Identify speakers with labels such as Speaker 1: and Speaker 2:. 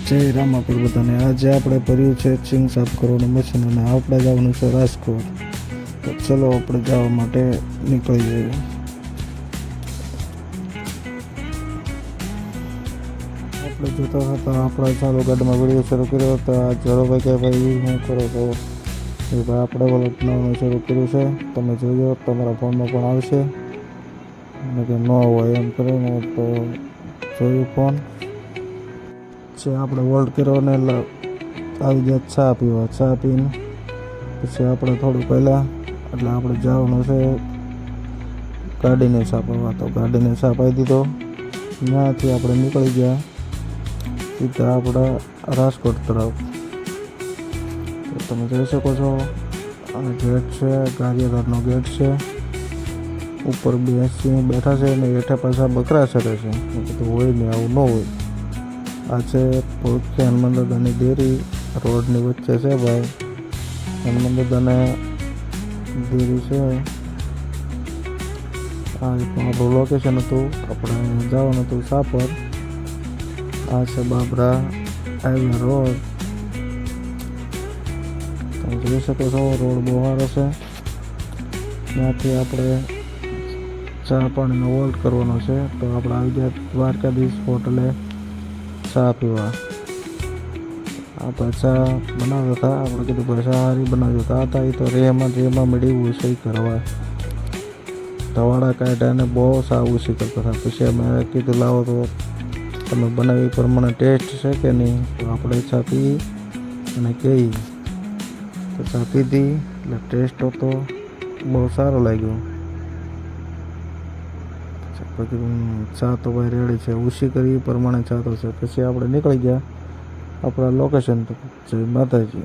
Speaker 1: જય રામાપીર બધાને. આજે આપણે ભર્યું છે સિંગ સાફ કરવાનું મશીન અને આપણે જવાનું છે રાજકોટ. તો ચલો આપણે જવા માટે નીકળી જઈએ. આપણે જોતા હતા આપણા ચાલુ ગાડીમાં વિડીયો શરૂ કર્યો હતો. આ જરોભાઈ કે ભાઈ હું કરો તો એ ભાઈ આપણે વોલેટ બનાવવાનું શરૂ કર્યું છે. તમે જોજો, તમારા ફોનમાં પણ આવશે અને કે ન હોય એમ કરીને તો જોયું ફોન છે. આપણે વોલ્ટ કર્યો ને આવી ગયા ચા પીવા. ચા પીને પછી આપણે થોડું પહેલાં એટલે આપણે જવાનું છે ગાડીને છાપવા. તો ગાડીને છાપાઈ દીધો. ત્યાંથી આપણે નીકળી ગયા સીધા આપણા રાજકોટ તરફ. તો તમે જોઈ શકો છો આ ગેટ છે, ગારિયાધારનો ગેટ છે. ઉપર બેસી બેઠા છે ને હેઠે પાછા બકરા ચરે છે. બધું હોય ને આવું ન હોય. આ છે પોળખી હનુમાન દાદાની ડેરી, રોડની વચ્ચે છે ભાઈ. હનુમાન દાદાની ડેરી છે. આ રીતનું આપણું લોકેશન હતું. આપણે જવાનું હતું સાપર. આ છે બાબરા હાઈવે રોડ. તમે જોઈ શકો છો રોડ બહુ સારો છે. ત્યાંથી આપણે ચા પાણીનો વોલ્ટ કરવાનો છે. તો આપણે આવી ગયા દ્વારકાધીશ હોટલે ચા પીવા. આપણે ચા બનાવતા હતા. આપણે કીધું ભાઈ ચા સારી બનાવતા હતા. એ તો રેમાં મળી ઉસી કરવા ધવાડા કાઢ્યા અને બહુ ચા ઉસી કરતા હતા. પછી અમે કીધું લાવો તો તમે બનાવી પ્રમાણે ટેસ્ટ છે કે નહીં. તો આપણે ચા પી અને કહી તો ચા પીધી એટલે ટેસ્ટ હતો બહુ સારો લાગ્યો. ચા તો ભાઈ રેડી છે, ઉસી કરી પ્રમાણે ચા તો છે. પછી આપણે નીકળી ગયા આપણા લોકેશન. જય માતાજી.